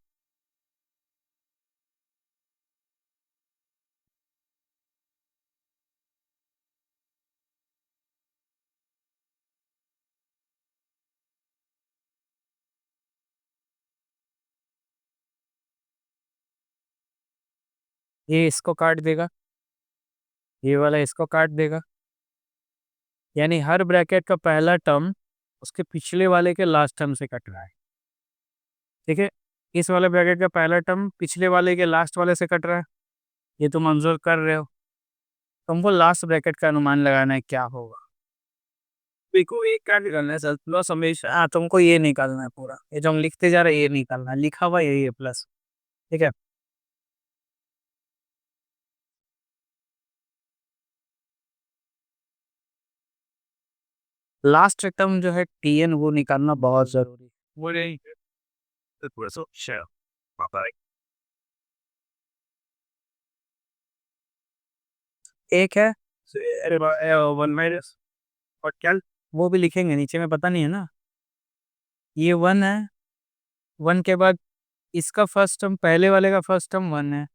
ये इसको काट देगा, ये वाला इसको काट देगा, यानी हर ब्रैकेट का पहला टर्म उसके पिछले वाले के लास्ट टर्म से कट रहा है, ठीक है। इस वाले ब्रैकेट का पहला टर्म पिछले वाले के लास्ट वाले से कट रहा है, ये तुम ऑब्जर्व कर रहे हो। तुमको लास्ट ब्रैकेट का अनुमान लगाना है क्या होगा। देखो ये क्या निकालना है सर, प्लस हमेशा, हाँ तुमको ये निकालना है पूरा, ये जो हम लिखते जा रहे हैं ये निकालना है, लिखा हुआ यही है प्लस, ठीक है। लास्ट टर्म जो है TN वो निकालना बहुत जरूरी है। वो नहीं, एक है 1 - और क्या, वो भी लिखेंगे नीचे में, पता नहीं है ना। ये 1 है, 1 के बाद इसका फर्स्ट टर्म, पहले वाले का फर्स्ट टर्म 1 है,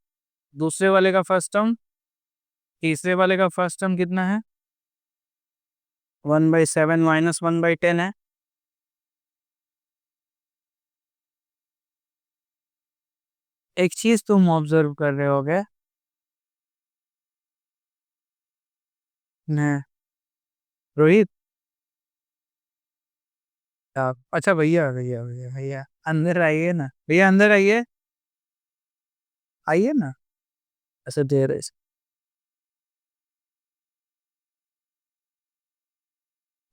दूसरे वाले का फर्स्ट टर्म, तीसरे वाले का फर्स्ट टर्म कितना है, 1/7 - 1/10 है। एक चीज तुम ऑब्जर्व कर रहे होगे न रोहित। अच्छा भैया भैया भैया भैया अंदर आइए ना, भैया अंदर आइए, आइए ना। ऐसे दे रहे,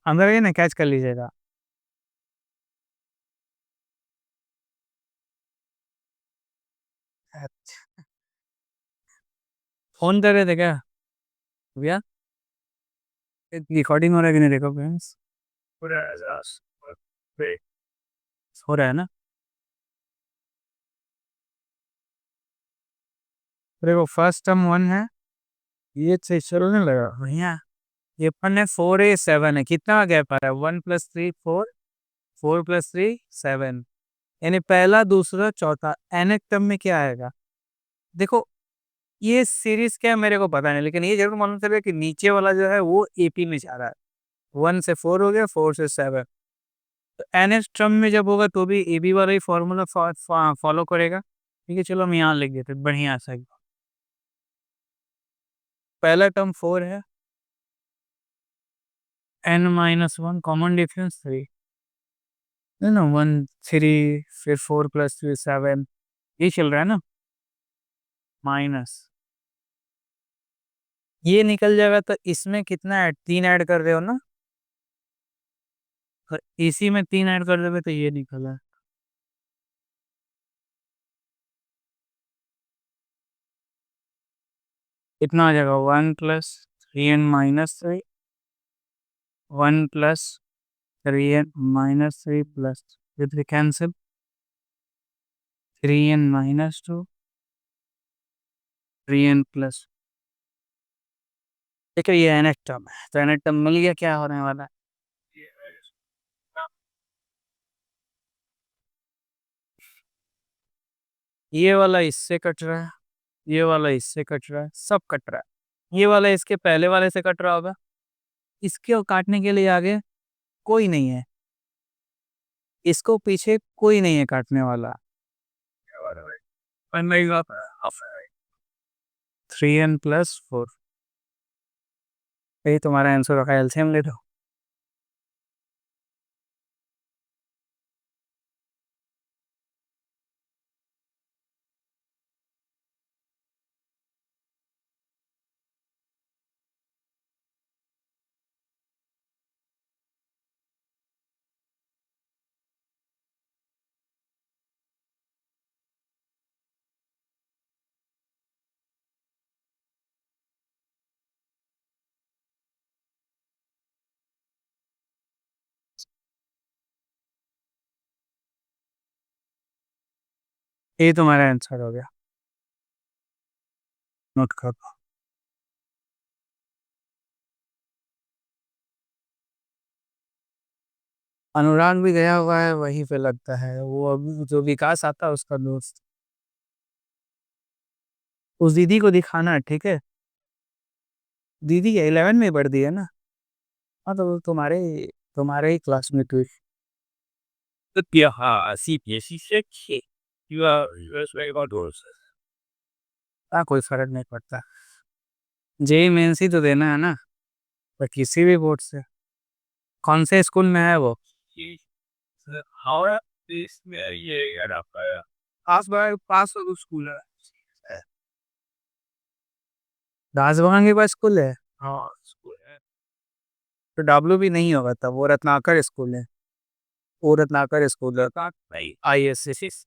अंदर आइए ना, कैच कर लीजिएगा। फोन कर रहे थे क्या भैया? रिकॉर्डिंग हो रहा है कि नहीं देखो फ्रेंड्स? हो रहा है जरा हो रहा है ना? देखो फर्स्ट टर्म 1 है, ये सही चलने लगा भैया। ये अपन है 4a7 है, कितना गैप आ रहा है? 1 + 3 4, 4 + 3 7, यानी पहला दूसरा चौथा। nth टर्म में क्या आएगा? देखो ये सीरीज क्या है मेरे को पता नहीं, लेकिन ये जरूर मालूम चल कि नीचे वाला जो है वो एपी में जा रहा है। 1 से 4 हो गया, 4 से 7। तो nth टर्म में जब होगा तो भी एबी वाला ही फॉर्मूला फॉलो करेगा। ठीक है, चलो हम यहाँ लिख देते बढ़िया सा। पहला टर्म 4 है, n-1 कॉमन डिफरेंस 3, है ना? 1 3, फिर 4 + 3 7, ये चल रहा है ना? माइनस ये निकल जाएगा तो इसमें कितना ऐड, 3 ऐड कर रहे हो ना? और इसी में 3 ऐड कर दोगे तो ये निकला। कितना आ जाएगा? 1 + 3n - 3, 1 + 3n - 3 प्लस ये 3 कैंसिल, 3n - 2, 3n+। ठीक है, ये nth टर्म है, तो nth टर्म मिल गया। क्या होने वाला है? ये वाला इससे कट रहा है, ये वाला इससे कट रहा है, सब कट रहा है। ये वाला इसके पहले वाले से कट रहा होगा, इसके काटने के लिए आगे कोई नहीं है, इसको पीछे कोई नहीं है काटने वाला। 3n+4, यही तुम्हारा आंसर होगा। एलसीएम ले लो। ये तुम्हारा आंसर हो गया, नोट कर दो। अनुराग भी गया हुआ है वहीं पे, लगता है वो अभी जो विकास आता है उसका दोस्त। उस दीदी को दिखाना, ठीक है? दीदी 11 में पढ़ती है ना? हाँ तो वो तुम्हारे ही क्लासमेट हुई। तो क्या, हाँ सीपीएसई से हाँ, कोई फर्क नहीं पड़ता। जेई मेंस ही तो देना है ना, पर किसी भी बोर्ड से। कौन से स्कूल में है वो? हावड़ा इसमें ये आपका पास बाय पास स्कूल है, राजभवन के पास स्कूल है। हाँ स्कूल है। तो डब्ल्यू भी नहीं होगा तब, वो रत्नाकर स्कूल है। वो रत्नाकर स्कूल है भाई। आई एस एस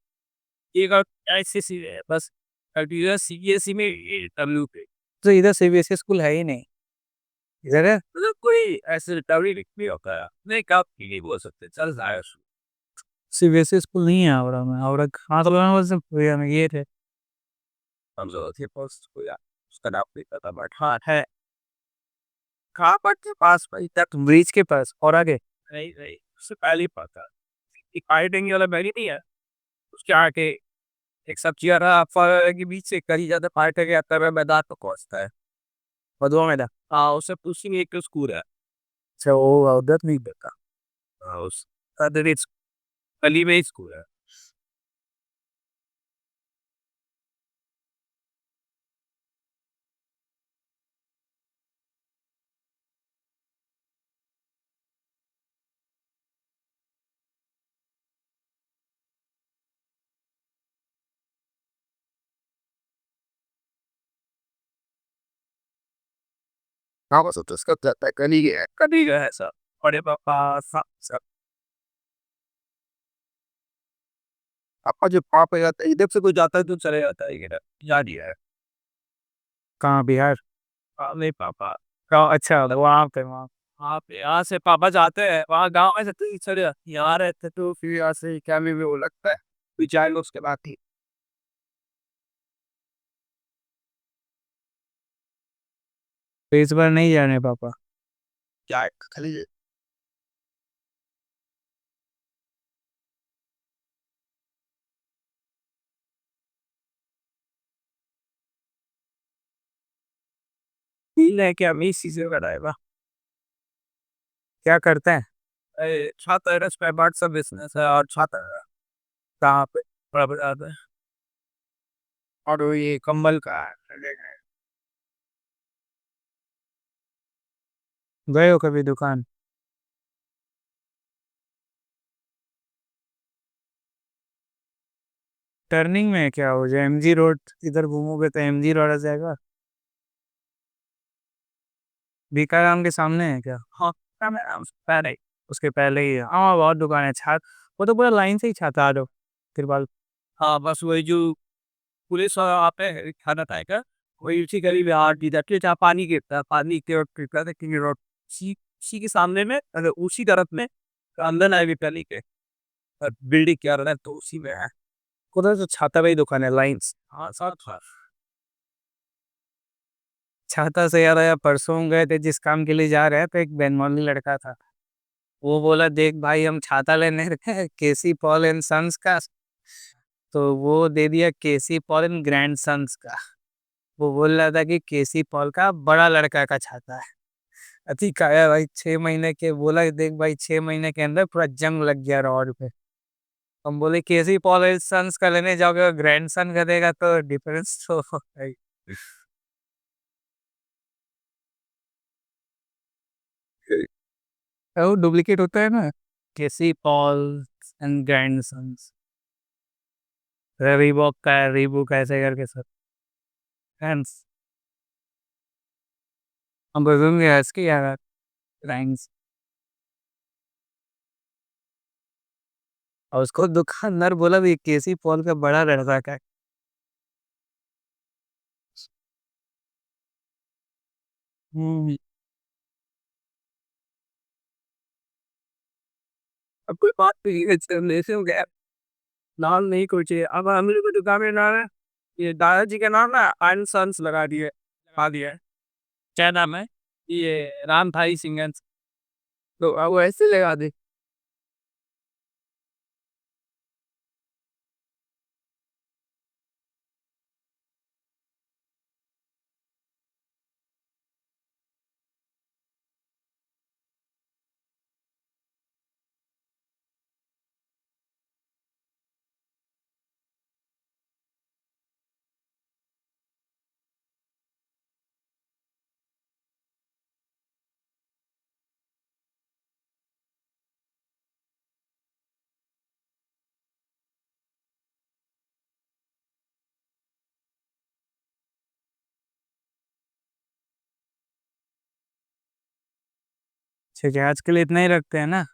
एक आईसीएसई है बस। इधर सीबीएसई में डब्ल्यू पे, तो इधर सीबीएसई स्कूल है ही नहीं। इधर है मतलब कोई ऐसे डब्ल्यू नहीं होता है, नहीं कब नहीं बोल सकते, चल रहा है। सीबीएसई स्कूल नहीं है हावड़ा में। हावड़ा हाँ तो बस ये थे हम लोग थे पास कोई उसका नाम नहीं पता, बट हाँ है। कहाँ पर थे? पास भाई तक ब्रिज के पास और आगे नहीं नहीं, उससे पहले ही पता। एक पाई टेंगी वाला बैरी नहीं है, उसके आगे एक सब्जी वाला के बीच से करी जाता पाई टेंगी आता है, मैदान तो पहुंचता है। मधुआ मैदान, हाँ उससे उसी में एक स्कूल है। अच्छा वो उधर नहीं देखा। हाँ उस अदर गली में ही स्कूल है। Ako sa tos ka kanina sa अरे पापा सब सब पापा जो पापा जाता है इधर से कोई जाता है तो चले जाता है इधर जा दिया है कहाँ बिहार नहीं पापा गाँव अच्छा वहाँ पे वहाँ पे यहाँ से पापा जाते हैं वहाँ गाँव में से तो चले जाते यहाँ रहते तो फिर यहाँ से क्या में भी वो लगता है फिर जाएगा उसके बाद ही तो इस बार नहीं जाने पापा क्या खाली नहीं क्या मैं इसी से कराएगा क्या करते हैं छाता है स्पेयर पार्ट सब बिजनेस है और छाता है कहाँ पे बड़ा बताते हैं और वो ये कंबल का है गए हो कभी दुकान टर्निंग में क्या हो जाए एमजी रोड इधर घूमोगे तो एमजी रोड आ जाएगा बीकाराम के सामने है क्या हाँ पहले ही उसके पहले ही है हाँ बहुत दुकान है छात वो तो पूरा लाइन से ही छाता आ दो तिरपाल हाँ बस वही जो पुलिस वाला आप है खाना खाएगा वही उसी गली में आठ दी जाती है जहाँ पानी गिरता है पानी के रोड गिरता है किंग रोड उसी उसी के सामने में अगर उसी तरफ में अंदर हाईवे गली के बिल्डिंग क्या रहा है तो उसी में है उधर तो छाता वही दुकान है लाइन्स हाँ साथ छाता से याद आया परसों हम गए थे जिस काम के लिए जा रहे हैं तो एक बंगाली लड़का था वो बोला देख भाई हम छाता लेने रहे हैं केसी पॉल एंड सन्स का तो वो दे दिया केसी पॉल एंड ग्रैंड सन्स का वो बोल रहा था कि केसी पॉल का बड़ा लड़का का छाता है अति काया भाई 6 महीने के बोला कि देख भाई 6 महीने के अंदर पूरा जंग लग गया रोड पे हम बोले केसी पॉल एंड सन्स का लेने जाओगे ग्रैंड सन का देगा तो डिफरेंस तो है ही। वो डुप्लीकेट होता है ना KC Paul and grand sons Reebok का है रीबूक ऐसे करके सब हैंड्स हम बोलेंगे इसके यार रैंक्स और उसको दुकानदार बोला भी केसी पॉल का बड़ा लड़का का है। हम्म, अब कोई बात नहीं है चलने से हो गया नाम नहीं कोई चाहिए अब हम लोग को दुकान में नाम है ये दादाजी का नाम है एंड सन्स लगा दिया है क्या नाम है ये राम भाई सिंह तो अब वो ऐसे लगा दे ठीक है आज के लिए इतना ही रखते हैं ना